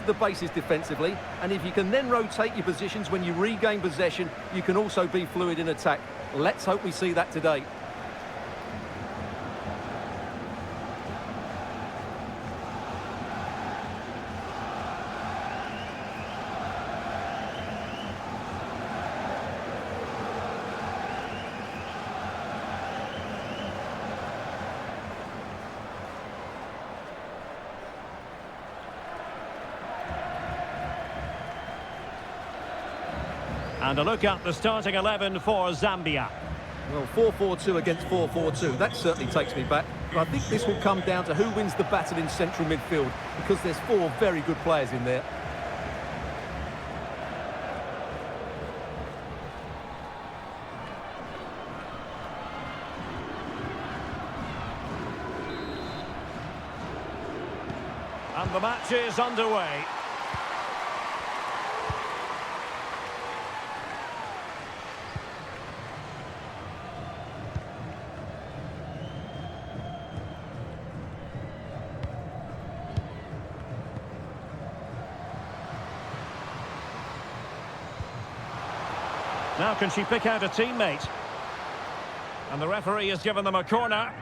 the bases defensively, and if you can then rotate your positions when you regain possession, you can also be fluid in attack. Let's hope we see that today. And a look at the starting 11 for Zambia. Well, 4-4-2 against 4-4-2, that certainly takes me back. But I think this will come down to who wins the battle in central midfield, because there's four very good players in there. And the match is underway. Now can she pick out a teammate? And the referee has given them a corner.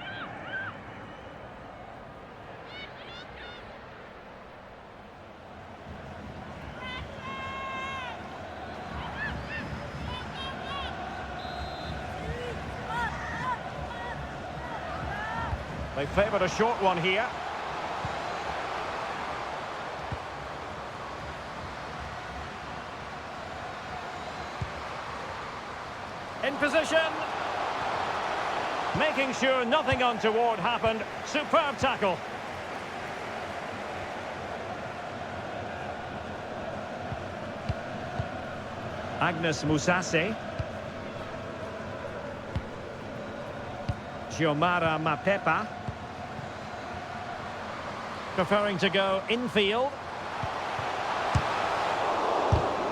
They favoured a short one here. In position. Making sure nothing untoward happened. Superb tackle. Agnes Musase. Xiomara Mapepa. Preferring to go infield.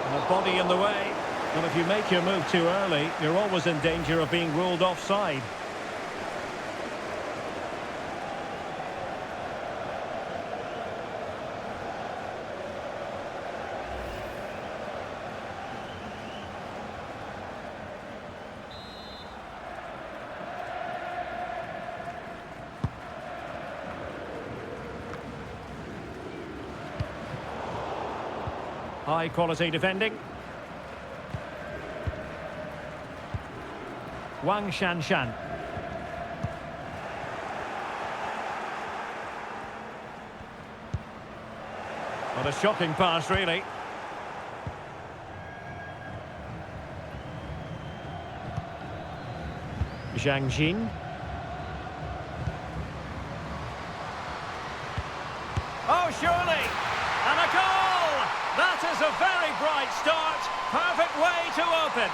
And a body in the way. Well, if you make your move too early, you're always in danger of being ruled offside. High quality defending. Wang Shanshan. What a shocking pass, really. Zhang Jin. Oh, surely! And a goal! That is a very bright start. Perfect way to open.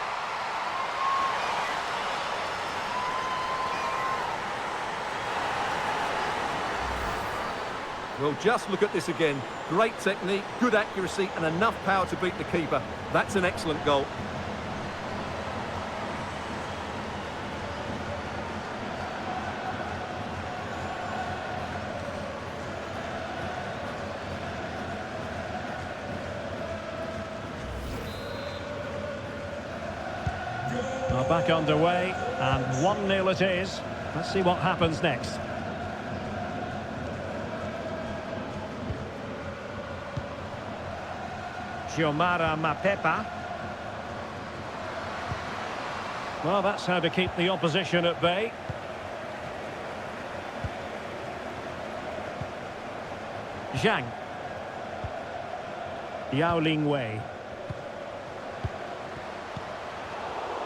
Well, just look at this again. Great technique, good accuracy, and enough power to beat the keeper. That's an excellent goal. Well, back underway, and 1-0 it is. Let's see what happens next. Xiomara Mapepa. Well, that's how to keep the opposition at bay. Zhang. Yao Ling Wei.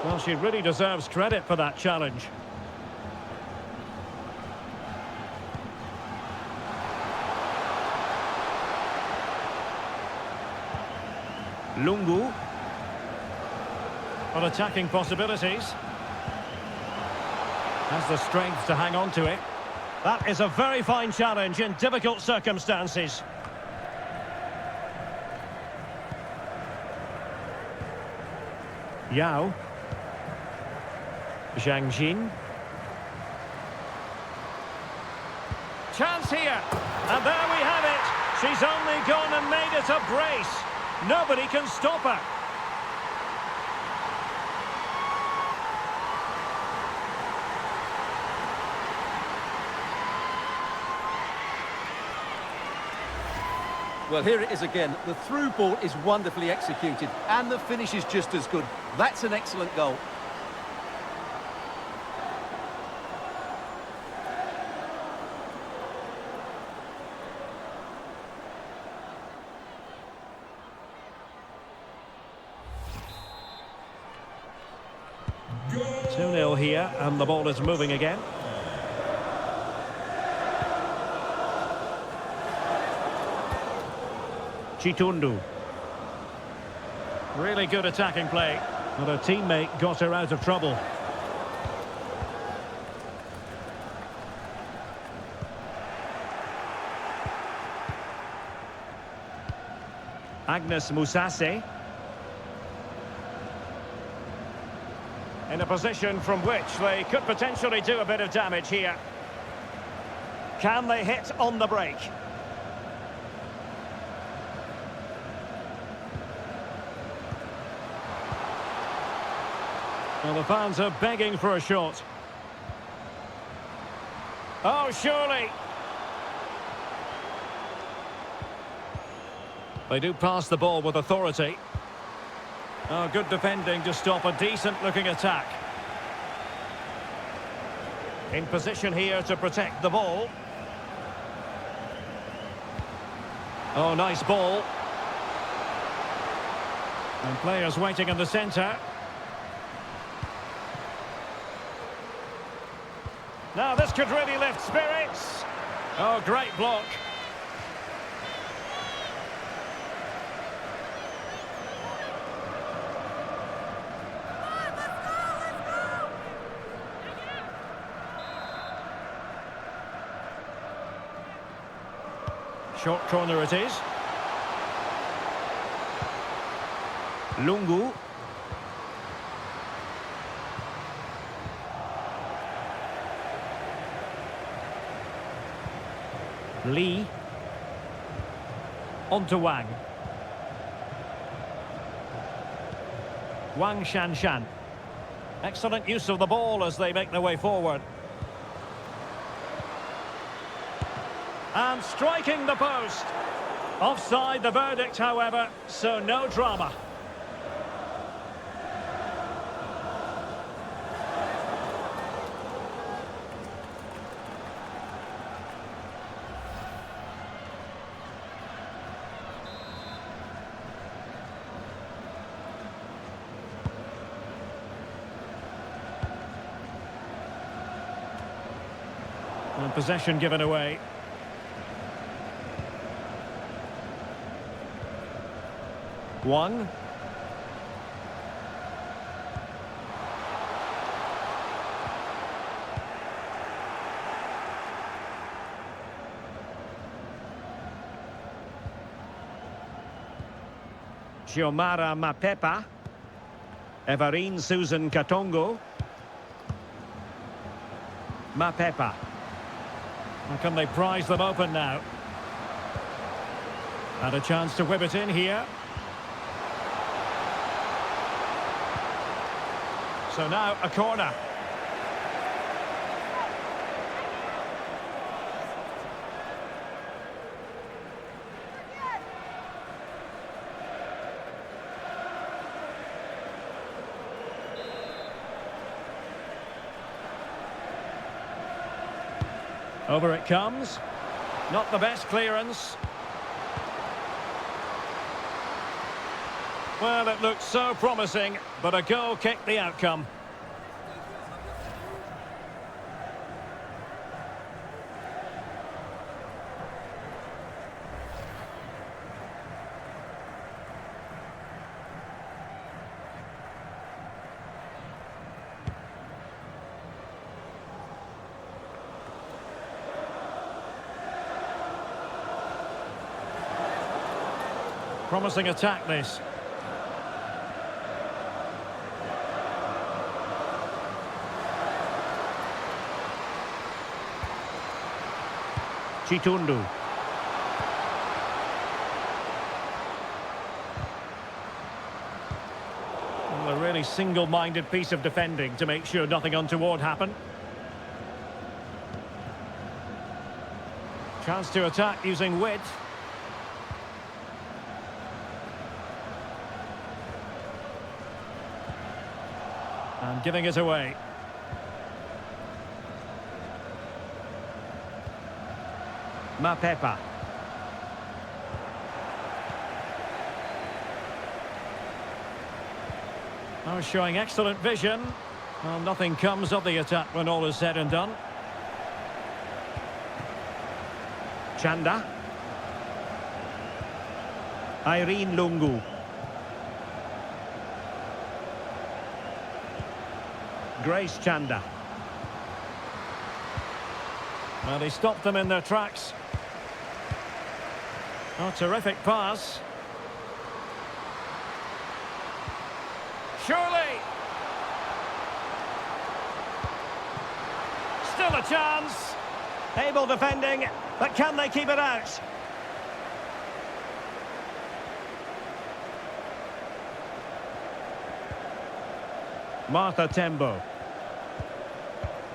Well, she really deserves credit for that challenge. Lungu. On attacking possibilities. Has the strength to hang on to it. That is a very fine challenge in difficult circumstances. Yao. Zhang Jin. Chance here. And there we have it. She's only gone and made it a brace. Nobody can stop her. Well, here it is again. The through ball is wonderfully executed, and the finish is just as good. That's an excellent goal. Two 0 here, and the ball is moving again. Chitundu. Really good attacking play, but her teammate got her out of trouble. Agnes Mousasi. In a position from which they could potentially do a bit of damage here. Can they hit on the break? Well, the fans are begging for a shot. Oh, surely. They do pass the ball with authority. Oh, good defending to stop a decent-looking attack. In position here to protect the ball. Oh, nice ball. And players waiting in the centre. Now this could really lift spirits. Oh, great block. Short corner it is. Lungu. Lee. On to Wang. Wang Shanshan. Excellent use of the ball as they make their way forward. And striking the post. Offside the verdict, however, so no drama. And possession given away. Wang. Xiomara Mapepa. Everine Susan Katongo. Mapepa. And can they prize them open now? And a chance to whip it in here. So now a corner. Over it comes. Not the best clearance. Well, it looked so promising, but a goal kicked the outcome. Promising attack, this. Chitundu. Well, a really single-minded piece of defending to make sure nothing untoward happened. Chance to attack using width. And giving it away. Mapepa. Oh, showing excellent vision. Well, nothing comes of the attack when all is said and done. Chanda. Irene Lungu. Grace Chanda. Well, he stopped them in their tracks. Oh, terrific pass. Surely. Still a chance. Able defending, but can they keep it out? Martha Tembo.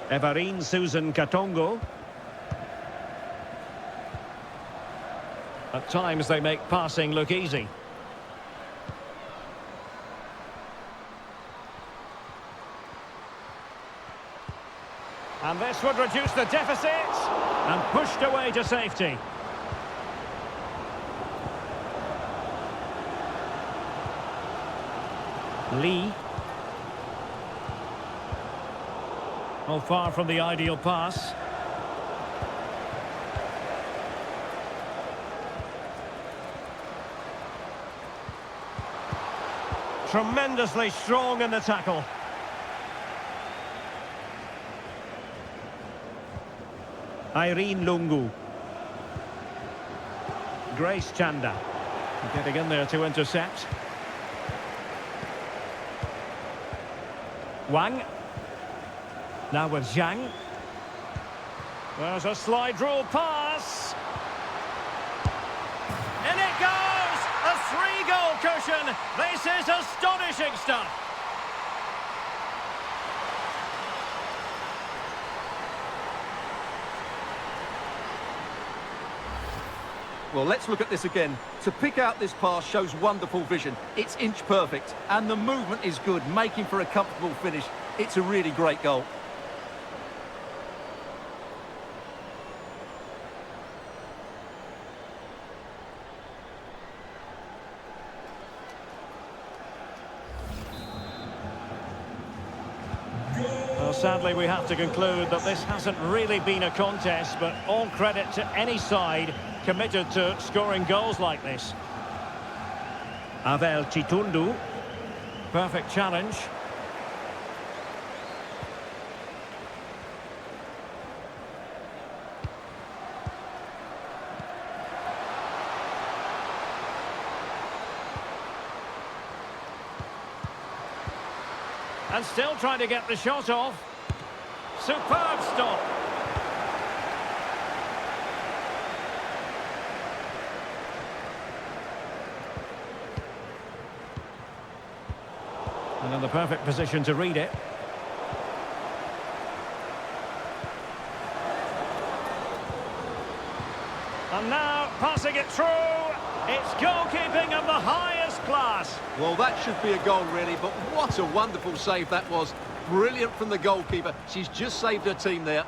Everine Susan Katongo. At times they make passing look easy. And this would reduce the deficit. And pushed away to safety. Lee. Oh, far from the ideal pass. Tremendously strong in the tackle. Irene Lungu. Grace Chanda. Getting in there to intercept. Wang. Now with Zhang. There's a slide rule pass. In it goes! A 3-goal cushion. This is astonishing stuff. Well, let's look at this again. To pick out this pass shows wonderful vision. It's inch perfect, and the movement is good, making for a comfortable finish. It's a really great goal. Well, sadly, we have to conclude that this hasn't really been a contest, but all credit to any side committed to scoring goals like this. Avel Chitundu. Perfect challenge. And still trying to get the shot off. Superb stop. And in the perfect position to read it. And now passing it through. It's goalkeeping of the highest class. Well, that should be a goal, really, but what a wonderful save that was. Brilliant from the goalkeeper. She's just saved her team there.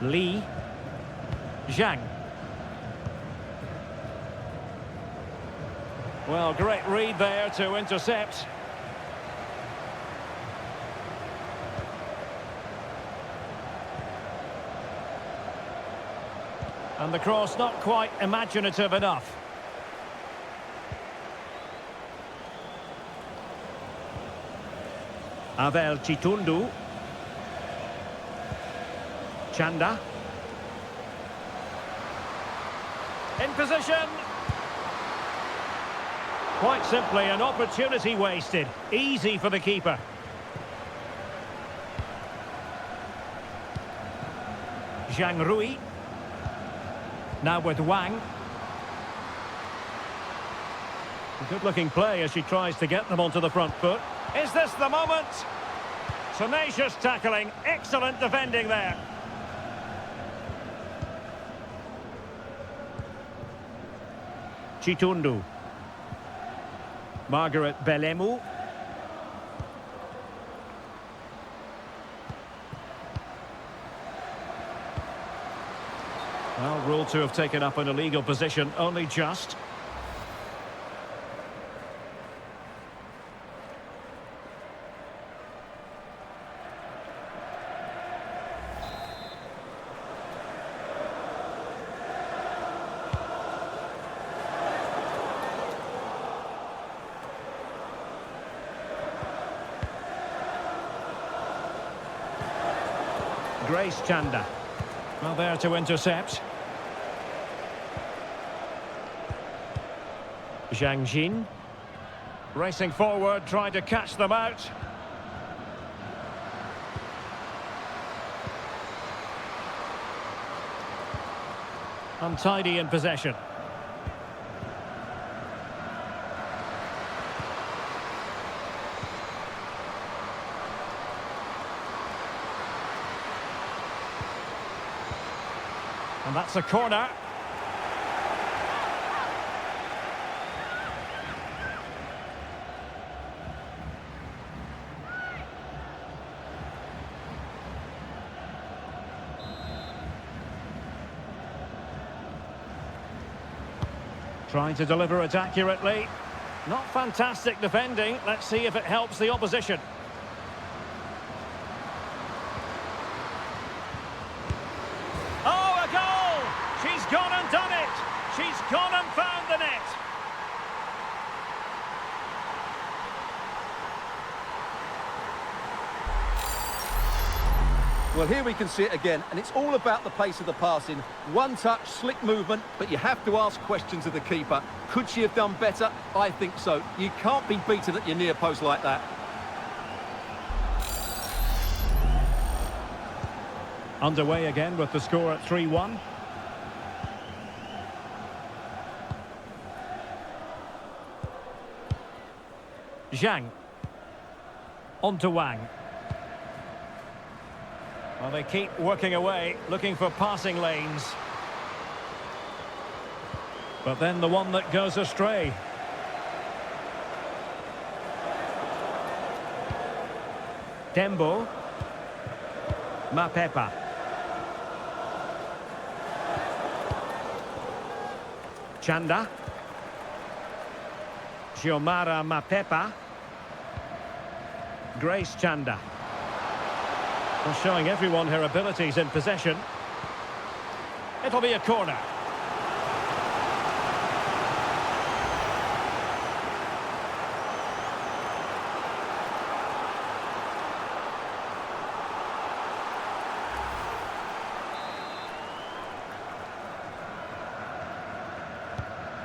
Lee. Zhang. Well, great read there to intercept. And the cross not quite imaginative enough. Avel Chitundu. Chanda. In position. Quite simply, an opportunity wasted. Easy for the keeper. Zhang Rui. Now with Wang. Good looking play as she tries to get them onto the front foot. Is this the moment? Tenacious tackling, excellent defending there. Chitundu. Margaret Belemu. Well, ruled to have taken up an illegal position, only just. Grace Chanda. Well, there to intercept. Zhang Jin. Racing forward, trying to catch them out. Untidy in possession. And that's a corner. Trying to deliver it accurately. Not fantastic defending. Let's see if it helps the opposition. She's gone and done it. She's gone and found the net. Well, here we can see it again, and it's all about the pace of the passing. One touch, slick movement, but you have to ask questions of the keeper. Could she have done better? I think so. You can't be beaten at your near post like that. Underway again with the score at 3-1. Zhang. On to Wang. Well, they keep working away, looking for passing lanes. But then the one that goes astray. Tembo. Mapepa. Chanda. Xiomara Mapepa. Grace Chanda. Well, showing everyone her abilities in possession. It'll be a corner.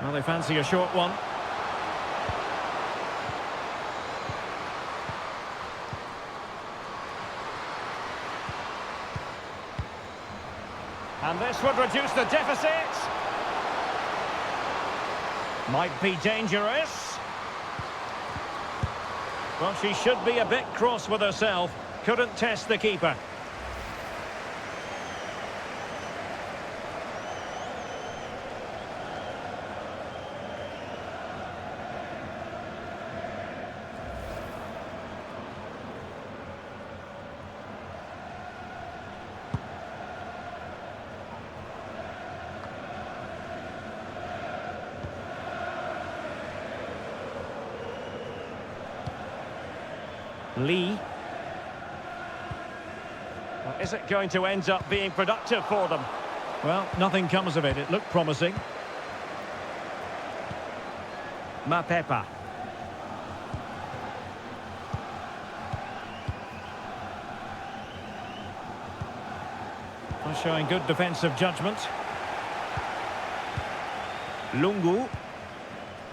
Well, they fancy a short one. And this would reduce the deficit. Might be dangerous. Well, she should be a bit cross with herself. Couldn't test the keeper. Lee. Well, is it going to end up being productive for them? Well, nothing comes of it. It looked promising. Mapepa. Well, showing good defensive judgment. Lungu.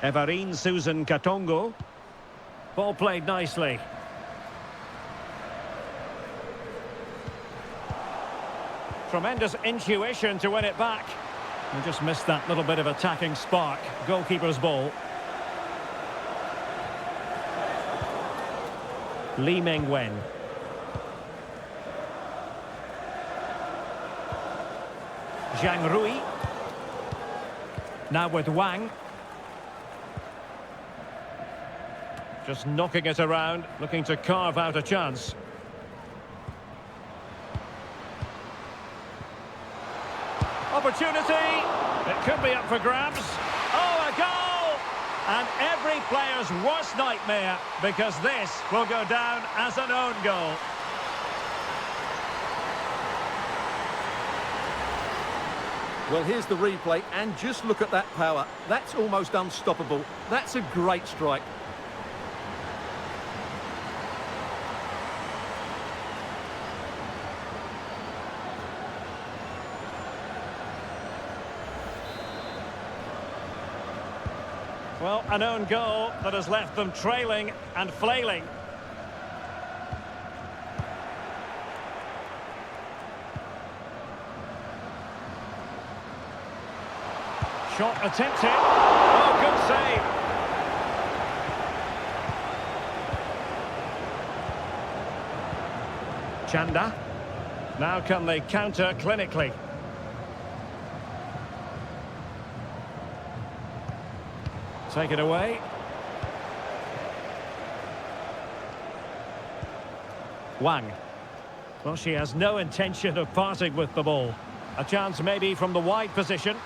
Everine Susan Katongo. Ball played nicely. Tremendous intuition to win it back. We just missed that little bit of attacking spark. Goalkeeper's ball. Lee Meng-wen. Zhang Rui. Now with Wang. Just knocking it around, looking to carve out a chance. Opportunity. It could be up for grabs. Oh, a goal! And every player's worst nightmare, because this will go down as an own goal. Well, here's the replay, and just look at that power. That's almost unstoppable. That's a great strike. Well, an own goal that has left them trailing and flailing. Shot attempted. Oh, good save. Chanda. Now can they counter clinically? Take it away. Wang. Well, she has no intention of parting with the ball. A chance maybe from the wide position.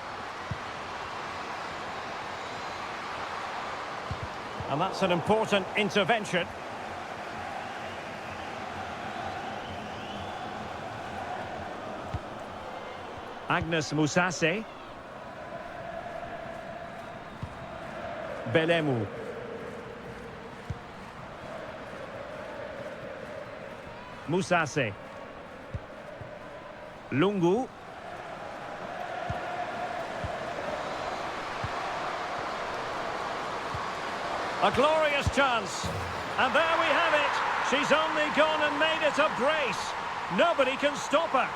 And that's an important intervention. Agnes Mousasi. Belemu. Mousasi. Lungu. A glorious chance. And there we have it. She's only gone and made it a brace. Nobody can stop her.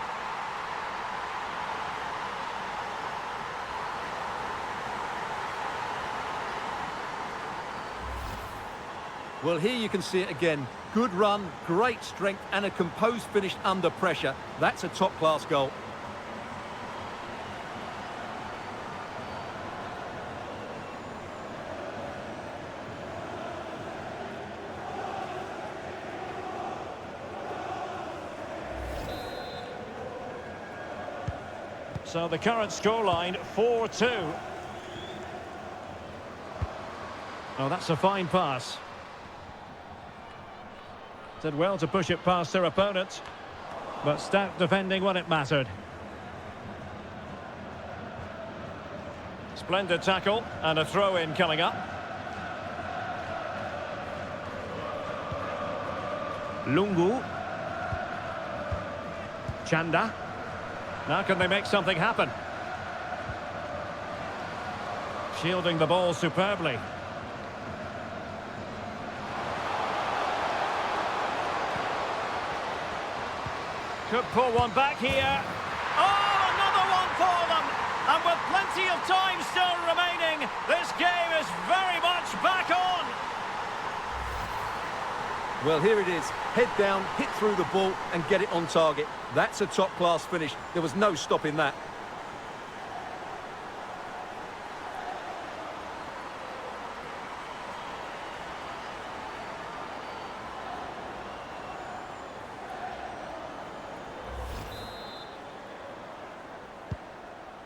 Well, here you can see it again. Good run, great strength, and a composed finish under pressure. That's a top-class goal. So the current scoreline, 4-2. Oh, that's a fine pass. Did well to push it past her opponent, but stout defending when it mattered. Splendid tackle, and a throw-in coming up. Lungu. Chanda. Now can they make something happen? Shielding the ball superbly. Could pull one back here. Oh, another one for them! And with plenty of time still remaining, this game is very much back on! Well, here it is. Head down, hit through the ball, and get it on target. That's a top-class finish. There was no stopping that.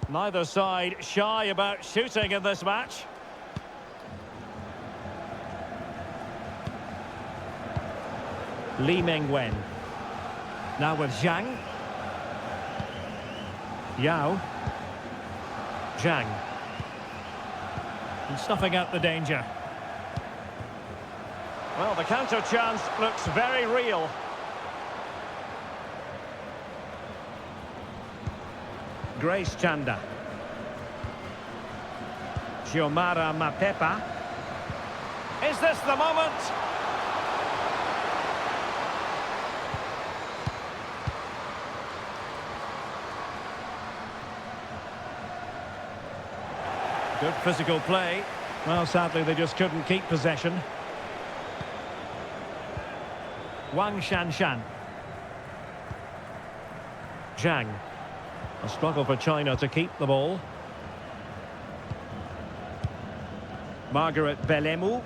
Neither side shy about shooting in this match. Lee Meng-wen. Now with Zhang. Yao. Zhang. And stuffing out the danger. Well, the counter chance looks very real. Grace Chanda. Xiomara Mapepa. Is this the moment? Good physical play. Well, sadly, they just couldn't keep possession. Wang Shanshan. Zhang. A struggle for China to keep the ball. Margaret Belemu.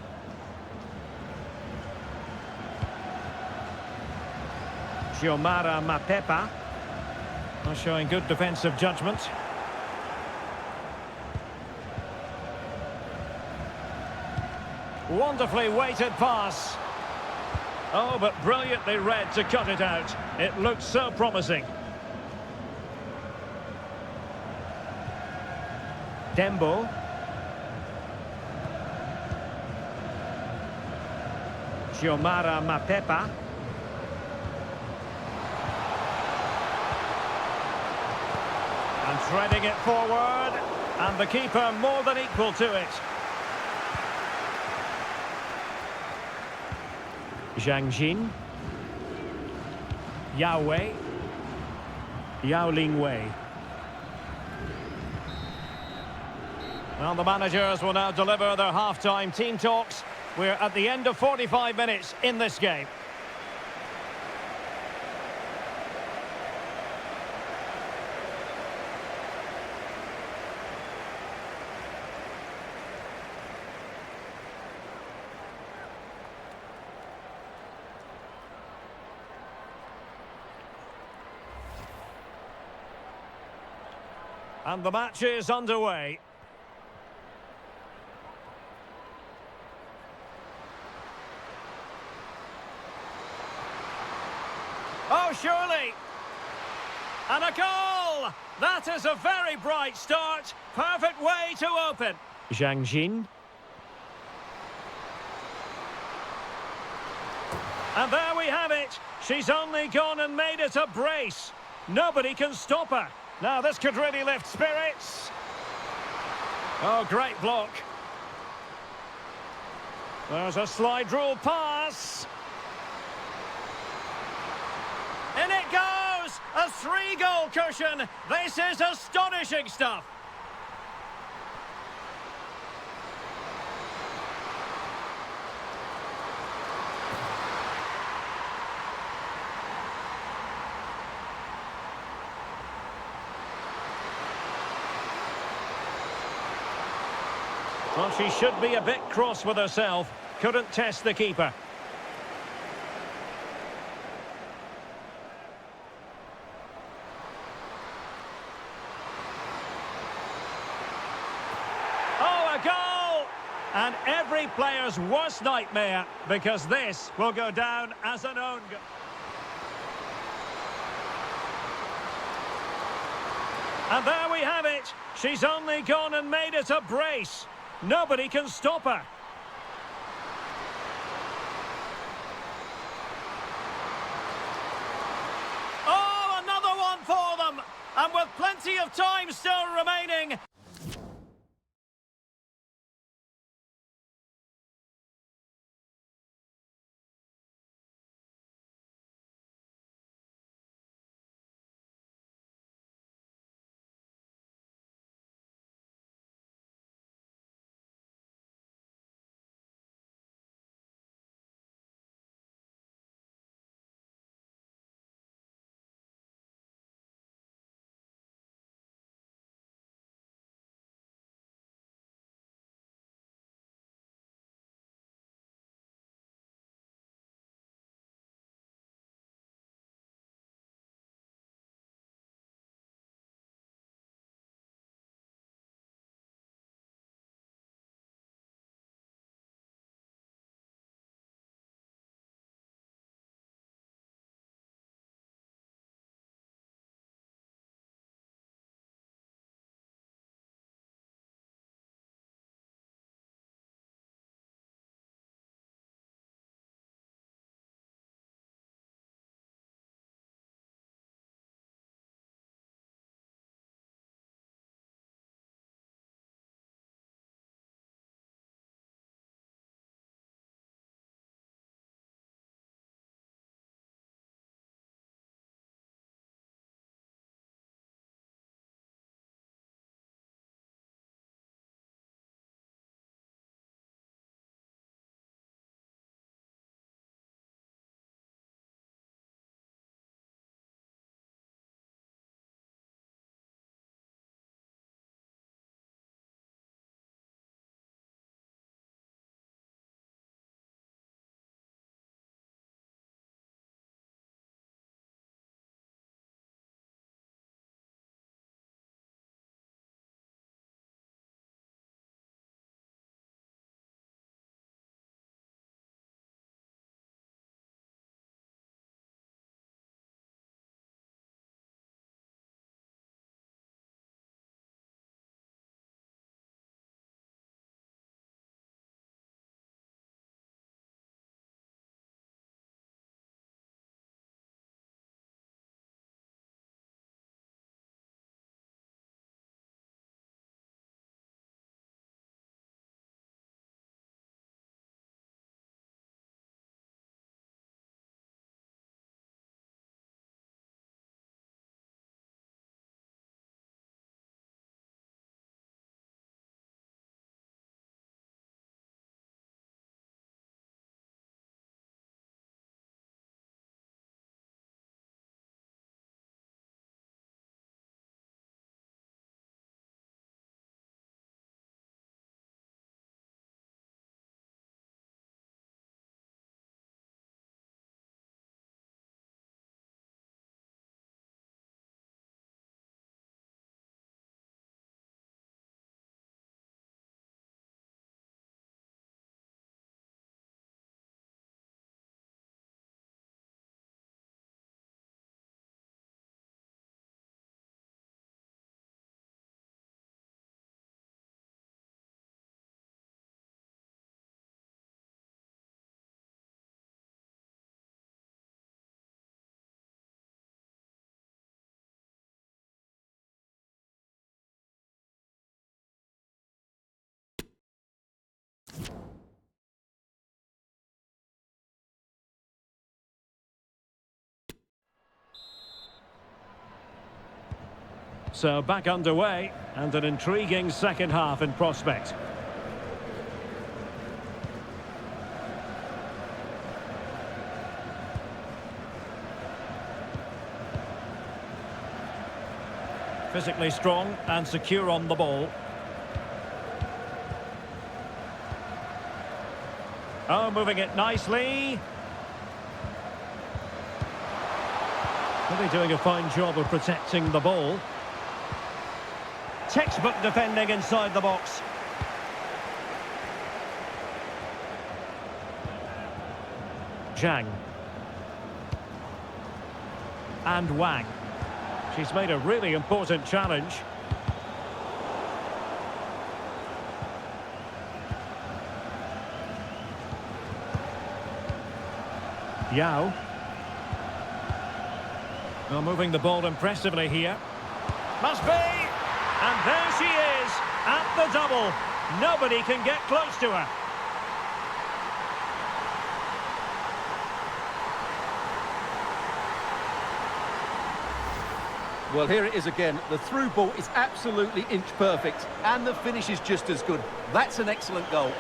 Xiomara Mapepa. Showing good defensive judgment. Wonderfully weighted pass. Oh, but brilliantly read to cut it out. It looked so promising. Dembo. Xiomara Mapepa. And threading it forward. And the keeper more than equal to it. Zhang Jin. Yao Wei. Yao Ling Wei. Well, the managers will now deliver their half-time team talks. We're at the end of 45 minutes in this game. And the match is underway. Oh, surely! And a goal! That is a very bright start. Perfect way to open. Zhang Jin. And there we have it. She's only gone and made it a brace. Nobody can stop her. Now this could really lift spirits. Oh, great block. There's a slide rule pass. In it goes! A 3-goal cushion. This is astonishing stuff. Well, she should be a bit cross with herself. Couldn't test the keeper. Oh, a goal! And every player's worst nightmare, because this will go down as an own goal. And there we have it. She's only gone and made it a brace. Nobody can stop her. Oh, another one for them! And with plenty of time still remaining, So back underway, and an intriguing second half in prospect. Physically strong and secure on the ball. Oh, moving it nicely. Really doing a fine job of protecting the ball. Textbook defending inside the box. Zhang. And Wang. She's made a really important challenge. Yao. Well, moving the ball impressively here. Must be! And there she is, at the double. Nobody can get close to her. Well, here it is again. The through ball is absolutely inch perfect, and the finish is just as good. That's an excellent goal.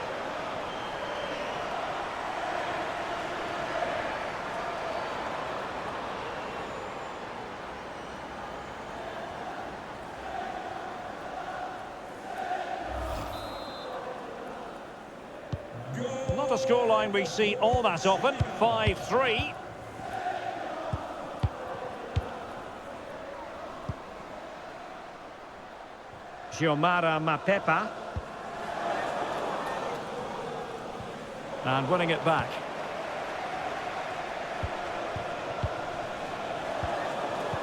Not a scoreline we see all that often. 5-3. Xiomara Mapepa. And winning it back.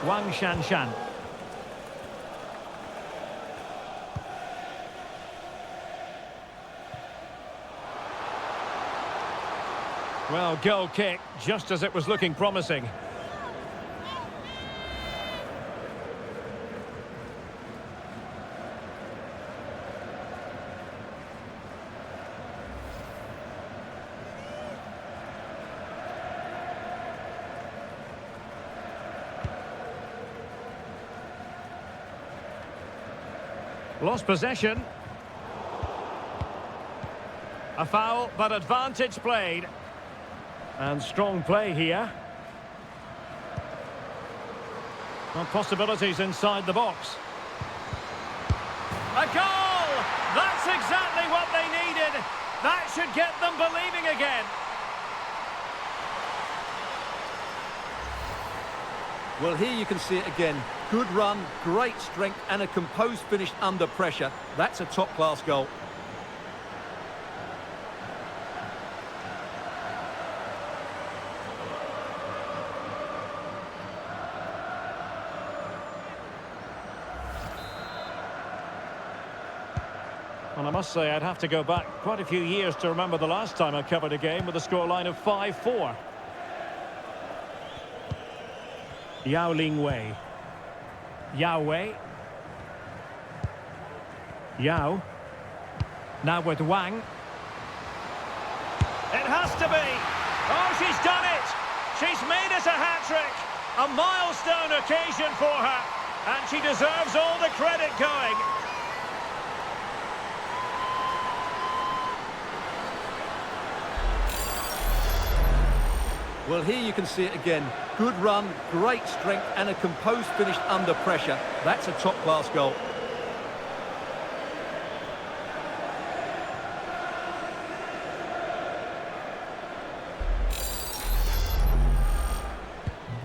Wang Shanshan. Well, goal kick, just as it was looking promising. Lost possession. A foul, but advantage played. And strong play here. Well, possibilities inside the box. A goal! That's exactly what they needed. That should get them believing again. Well, here you can see it again. Good run, great strength, and a composed finish under pressure. That's a top-class goal. And I must say, I'd have to go back quite a few years to remember the last time I covered a game with a scoreline of 5-4. Yao Ling Wei. Yao Wei. Yao. Now with Wang. It has to be. Oh, she's done it. She's made it a hat-trick. A milestone occasion for her. And she deserves all the credit going. Well, here you can see it again. Good run, great strength, and a composed finish under pressure. That's a top-class goal.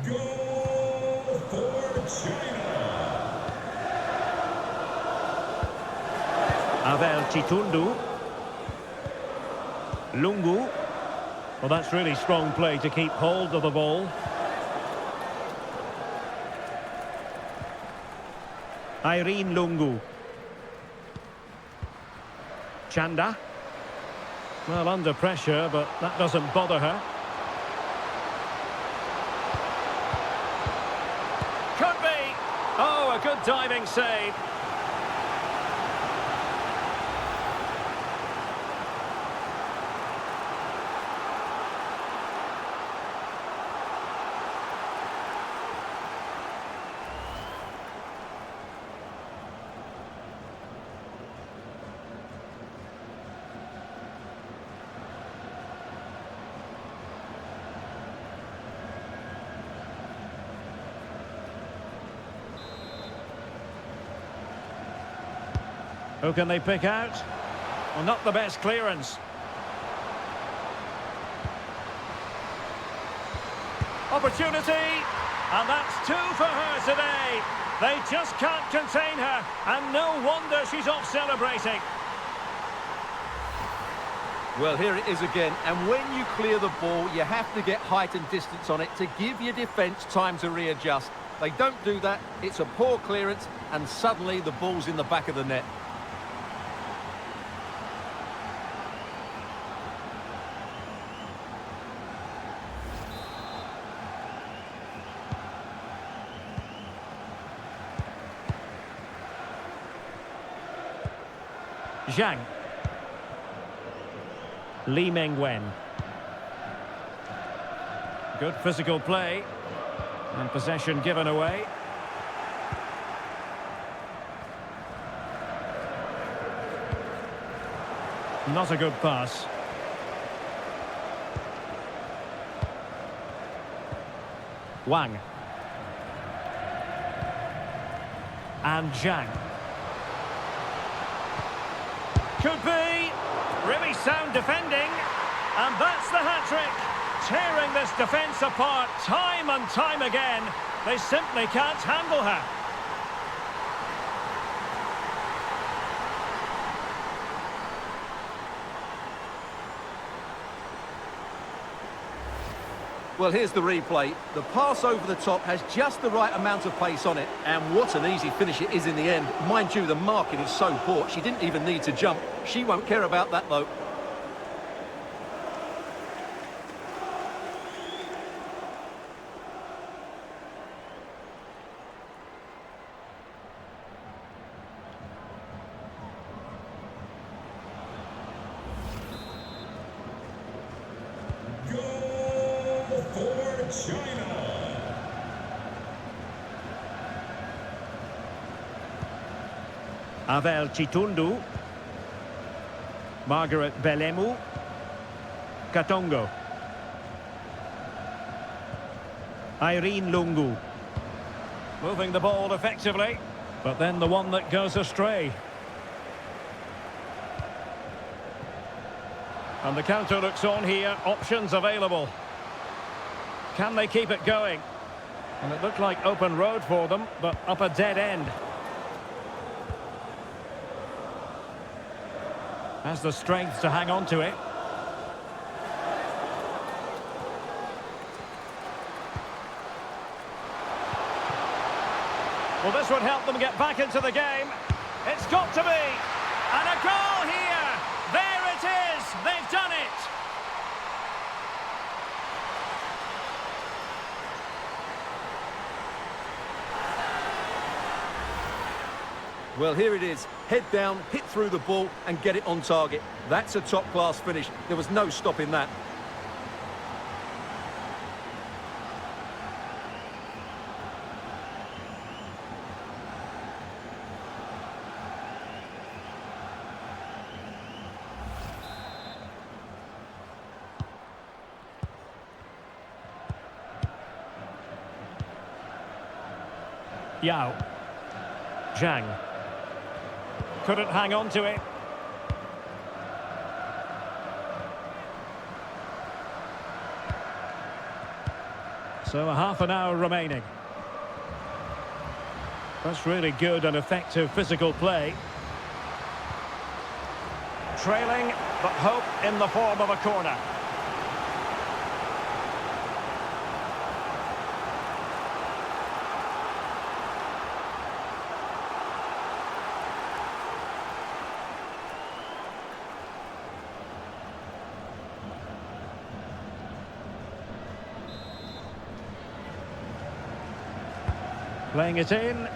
Goal for China. Abel Chitundu. Lungu. Well, that's really strong play to keep hold of the ball. Irene Lungu. Chanda. Well, under pressure, but that doesn't bother her. Could be. Oh, a good diving save. Who can they pick out? Well, not the best clearance. Opportunity, and that's two for her today. They just can't contain her, and no wonder she's off celebrating. Well, here it is again, and when you clear the ball, you have to get height and distance on it to give your defence time to readjust. They don't do that, it's a poor clearance, and suddenly the ball's in the back of the net. Zhang. Lee Mengwen. Good physical play. And possession given away. Not a good pass. Wang. And Zhang. Could be. Really sound defending. And that's the hat-trick. Tearing this defence apart time and time again. They simply can't handle her. Well, here's the replay. The pass over the top has just the right amount of pace on it. And what an easy finish it is in the end. Mind you, the marking is so poor, she didn't even need to jump. She won't care about that, though. Avel Chitundu. Margaret Belemu. Katongo. Irene Lungu. Moving the ball effectively, but then the one that goes astray. And the counter looks on here, options available. Can they keep it going? And it looked like open road for them, but up a dead end. Has the strength to hang on to it. Well, this would help them get back into the game. It's got to be. And a goal here. There it is. They've done it. Well, here it is. Head down, hit through the ball and get it on target. That's a top-class finish. There was no stopping that. Yao. Zhang. Couldn't hang on to it. So a half an hour remaining. That's really good and effective physical play. Trailing, but hope in the form of a corner. Playing it in.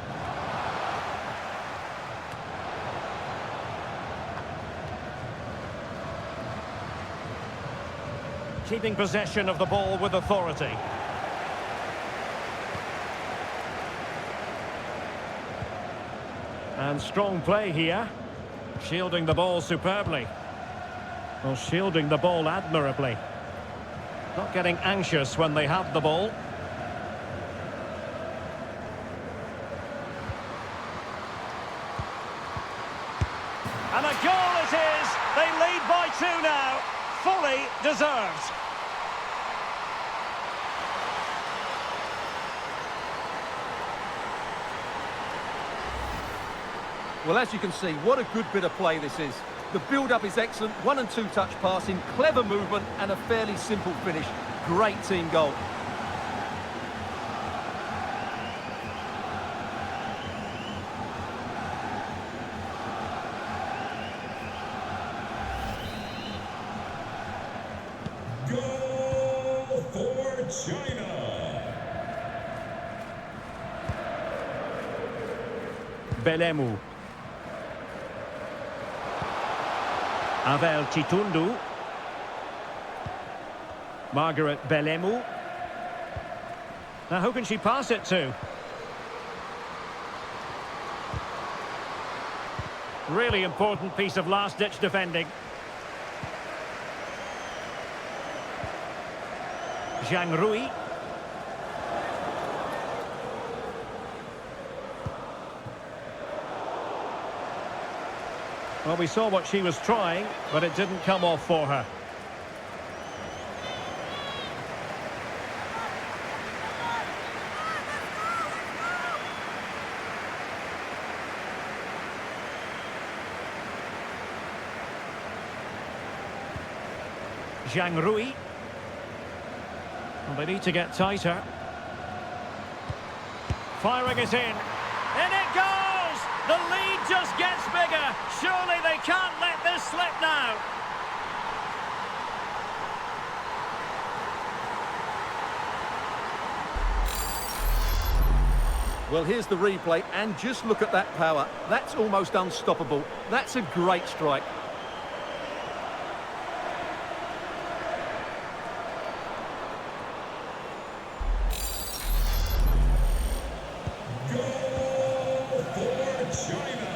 Keeping possession of the ball with authority. And strong play here. Shielding the ball superbly. Well, shielding the ball admirably. Not getting anxious when they have the ball. deserves. Well, as you can see, what a good bit of play this is. The build-up is excellent, 1- and 2-touch passing, clever movement and a fairly simple finish. Great team goal. Goal for China. Belemu. Avel Chitundu. Margaret Belemu. Now who can she pass it to? Really important piece of last-ditch defending. Zhang Rui. Well, we saw what she was trying, but it didn't come off for her. Zhang Rui. Well, they need to get tighter. Firing it in. In it goes! The lead just gets bigger. Surely they can't let this slip now. Well, here's the replay, and just look at that power. That's almost unstoppable. That's a great strike. Goal for China.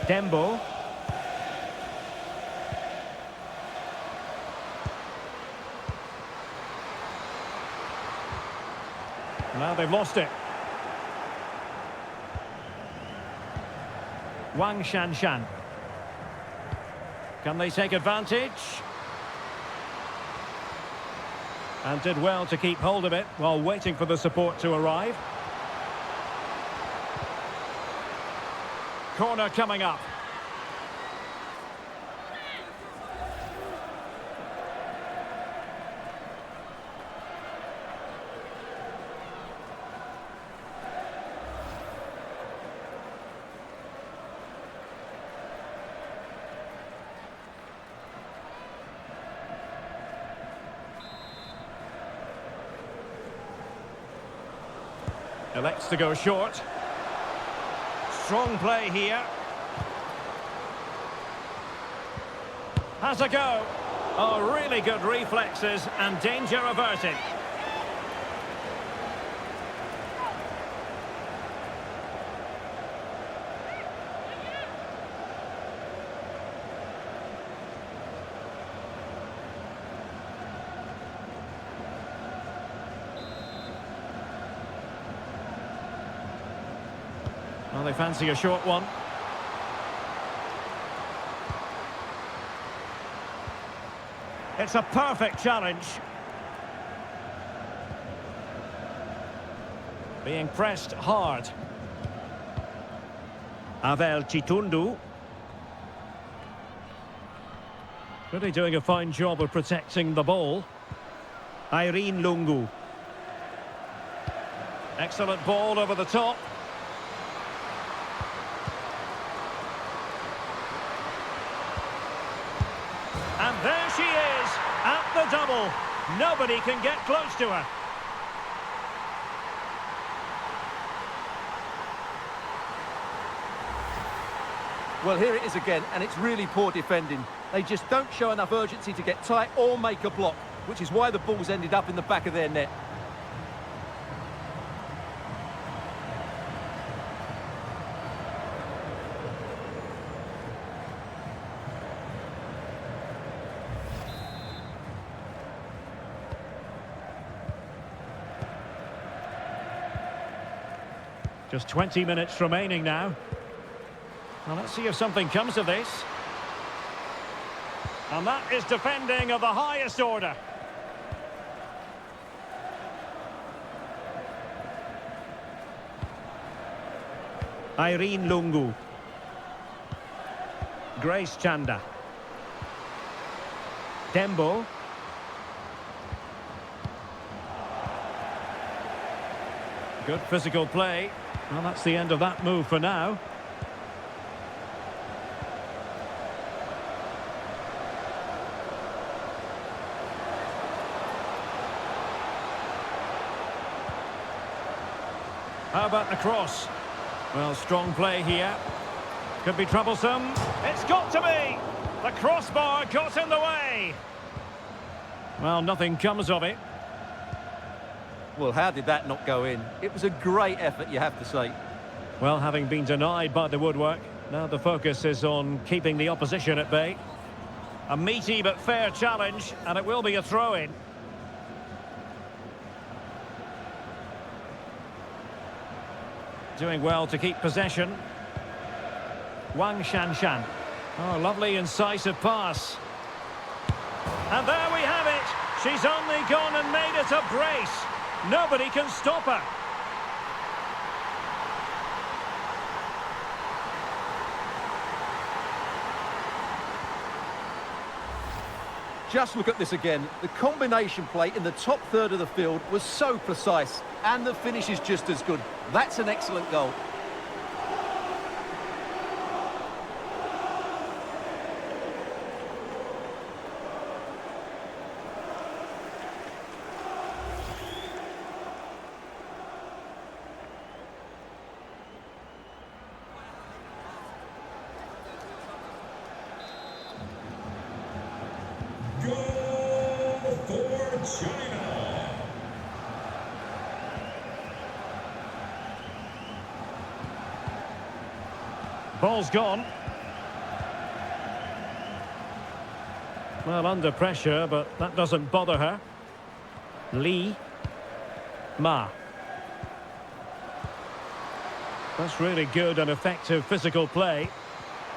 Dembo. Now they've lost it. Wang Shanshan. Can they take advantage? And did well to keep hold of it while waiting for the support to arrive. Corner coming up. Elects to go short. Strong play here. Has a go. Oh, really good reflexes and danger averted. Well, they fancy a short one. It's a perfect challenge. Being pressed hard. Avel Chitundu. Really doing a fine job of protecting the ball. Irene Lungu. Excellent ball over the top. And there she is, at the double. Nobody can get close to her. Well, here it is again, and it's really poor defending. They just don't show enough urgency to get tight or make a block, which is why the ball's ended up in the back of their net. Just 20 minutes remaining now. Well, let's see if something comes of this. And that is defending of the highest order. Irene Lungu. Grace Chanda. Dembo. Good physical play. Well, that's the end of that move for now. How about the cross? Well, strong play here. Could be troublesome. It's got to be! The crossbar got in the way. Well, nothing comes of it. Well, how did that not go in? It was a great effort, you have to say. Well, having been denied by the woodwork, now the focus is on keeping the opposition at bay. A meaty but fair challenge, and it will be a throw-in. Doing well to keep possession. Wang Shanshan. Oh, lovely incisive pass. And there we have it. She's only gone and made it a brace. Nobody can stop her. Just look at this again. The combination play in the top third of the field was so precise, and the finish is just as good. That's an excellent goal. Goal for China. Ball's gone. Well, under pressure, but that doesn't bother her. Lee. Ma. That's really good and effective physical play.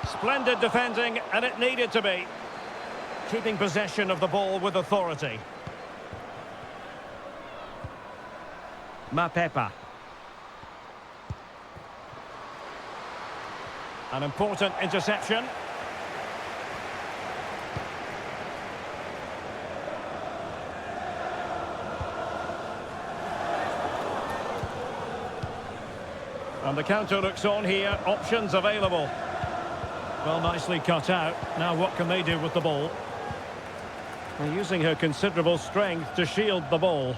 Splendid defending, and it needed to be. Keeping possession of the ball with authority. Mapepa. An important interception. And the counter looks on here. Options available. Well, nicely cut out. Now what can they do with the ball? They're using her considerable strength to shield the ball.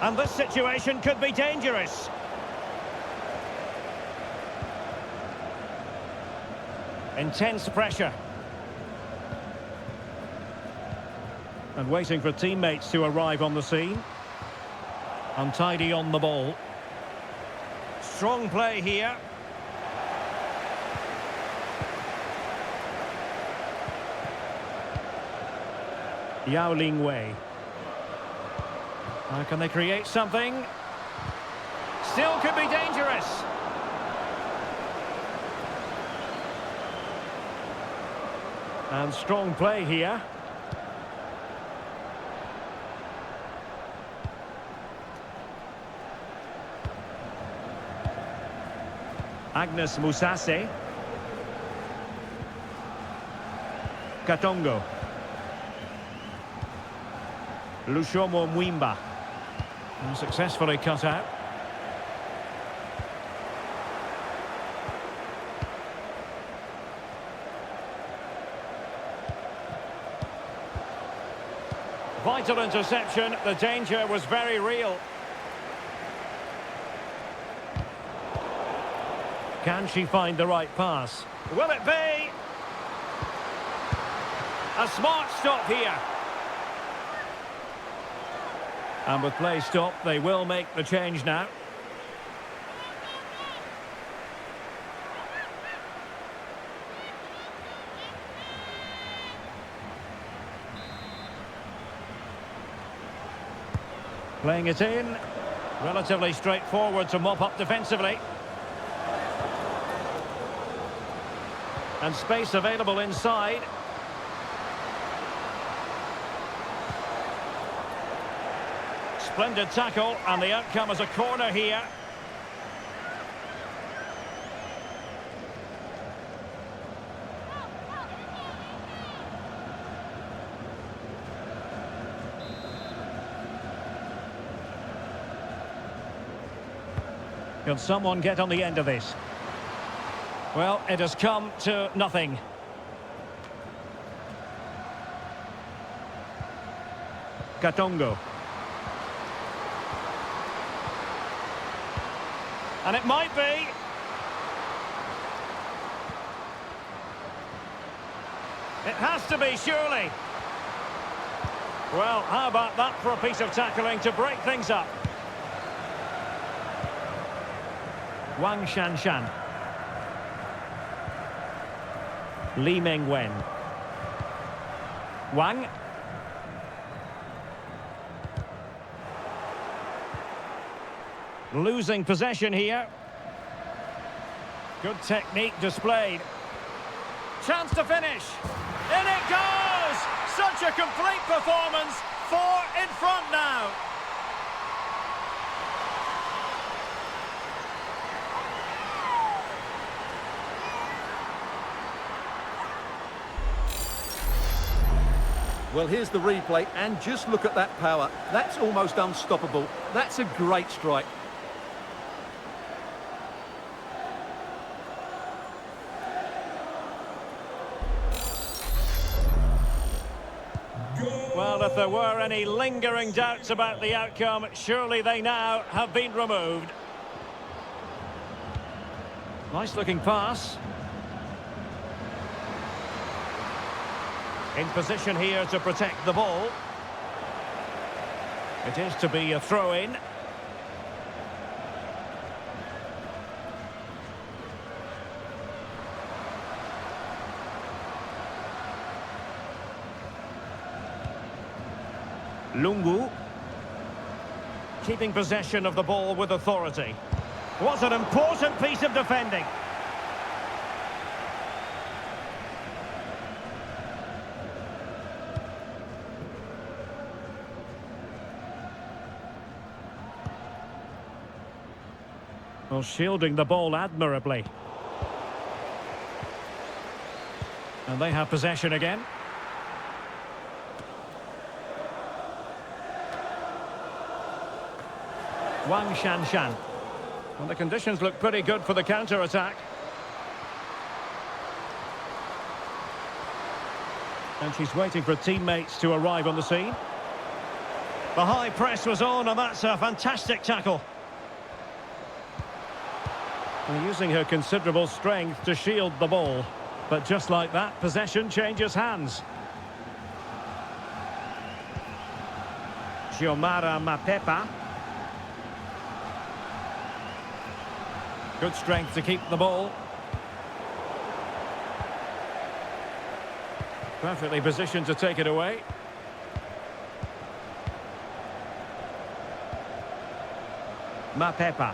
And this situation could be dangerous. Intense pressure. And waiting for teammates to arrive on the scene. Untidy on the ball. Strong play here. Yao Ling Wei. Can they create something? Still could be dangerous. And strong play here. Agnes Musase. Katongo. Lushomo Mwimba. And successfully cut out. Vital interception. The danger was very real. Can she find the right pass? Will it be? A smart stop here. And with play stopped, they will make the change now. Playing it in. Relatively straightforward to mop up defensively. And space available inside. Splendid tackle, and the outcome is a corner here. Can someone get on the end of this? Well, it has come to nothing. Katongo. And it might be. It has to be, surely. Well, how about that for a piece of tackling to break things up? Wang Shanshan. Li Mengwen. Wang. Losing possession here. Good technique displayed. Chance to finish. In it goes! Such a complete performance. 4 in front now. Well, here's the replay, and just look at that power. That's almost unstoppable. That's a great strike. Well, if there were any lingering doubts about the outcome, surely they now have been removed. Nice looking pass. In position here to protect the ball. It is to be a throw-in. Lungu. Keeping possession of the ball with authority. What an important piece of defending. Well, shielding the ball admirably. And they have possession again. Wang Shanshan. And the conditions look pretty good for the counter-attack. And she's waiting for teammates to arrive on the scene. The high press was on, and that's a fantastic tackle. And using her considerable strength to shield the ball. But just like that, possession changes hands. Xiomara Mapepa. Good strength to keep the ball. Perfectly positioned to take it away. Mapepa.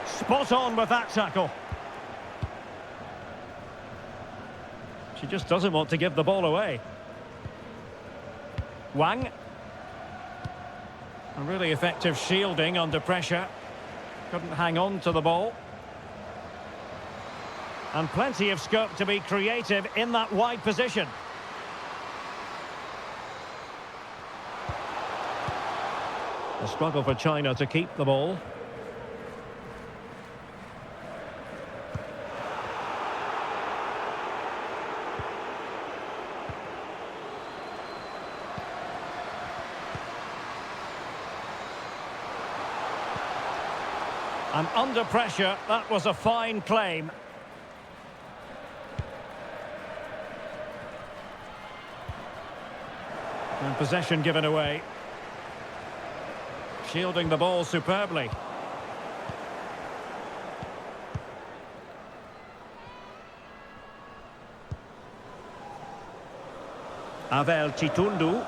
Spot on with that tackle. She just doesn't want to give the ball away. Wang. A really effective shielding under pressure. Couldn't hang on to the ball. And plenty of scope to be creative in that wide position. A struggle for China to keep the ball. And under pressure, that was a fine claim. And possession given away. Shielding the ball superbly. Avel Chitundu.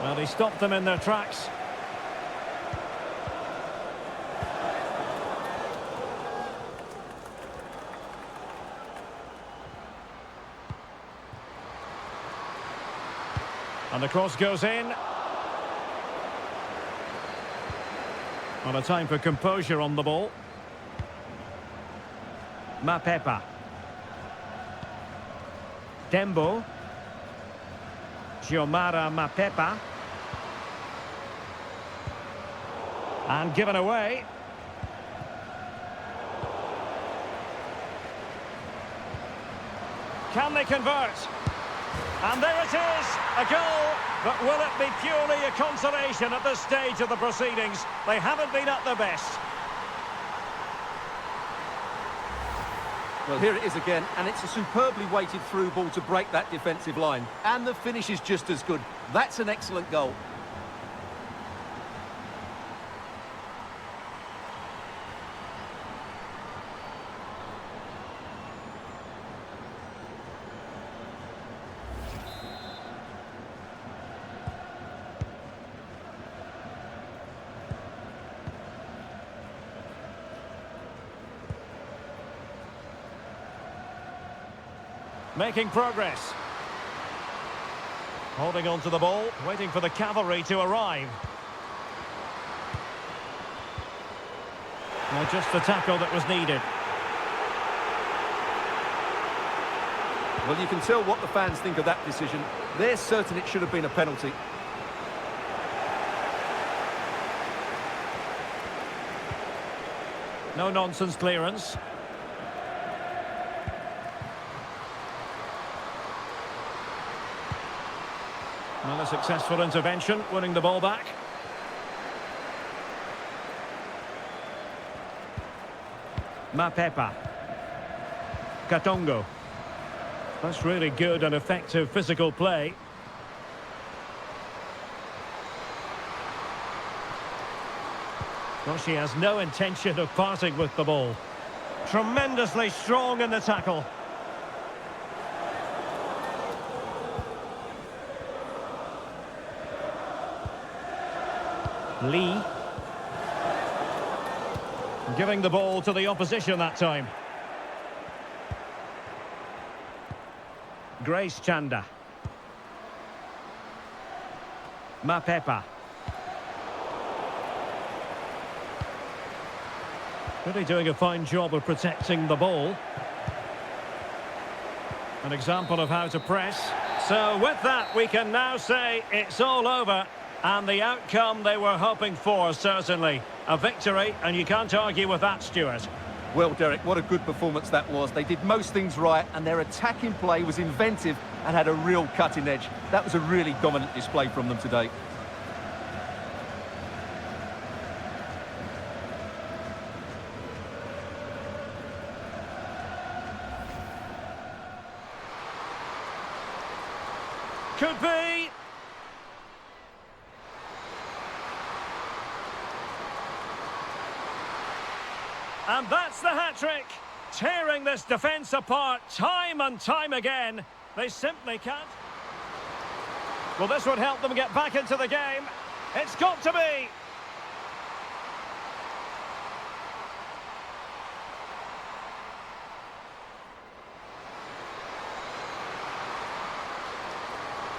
Well, he stopped them in their tracks. And the cross goes in. And a time for composure on the ball. Mapepa. Dembo. Xiomara Mapepa. And given away. Can they convert? And there it is, a goal, but will it be purely a consolation at this stage of the proceedings? They haven't been at their best. Well, here it is again, and it's a superbly weighted through ball to break that defensive line. And the finish is just as good. That's an excellent goal. Making progress. Holding on to the ball, waiting for the cavalry to arrive. Well, just the tackle that was needed. Well, you can tell what the fans think of that decision. They're certain it should have been a penalty. No nonsense clearance. Well, a successful intervention, winning the ball back. Mapepa. Katongo. That's really good and effective physical play. Well, she has no intention of parting with the ball. Tremendously strong in the tackle. Lee. Giving the ball to the opposition that time. Grace Chanda. Mapepa. Really doing a fine job of protecting the ball. An example of how to press. So with that, we can now say it's all over. And the outcome they were hoping for, certainly. A victory, and you can't argue with that, Stuart. Well, Derek, what a good performance that was. They did most things right, and their attacking play was inventive and had a real cutting edge. That was a really dominant display from them today. Could be. And that's the hat-trick, tearing this defence apart time and time again. They simply can't. Well, this would help them get back into the game. It's got to be.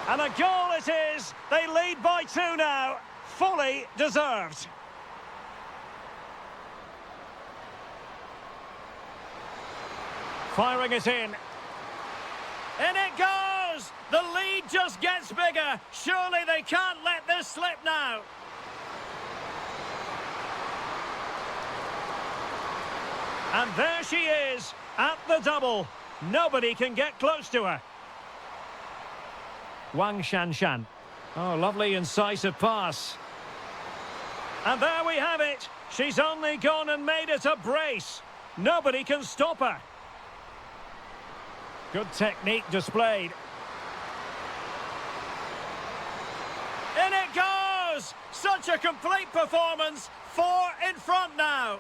And a goal it is. They lead by 2 now. Fully deserved. Firing it in. In it goes! The lead just gets bigger. Surely they can't let this slip now. And there she is, at the double. Nobody can get close to her. Wang Shanshan. Oh, lovely incisive pass. And there we have it. She's only gone and made it a brace. Nobody can stop her. Good technique displayed. In it goes! Such a complete performance. 4 in front now.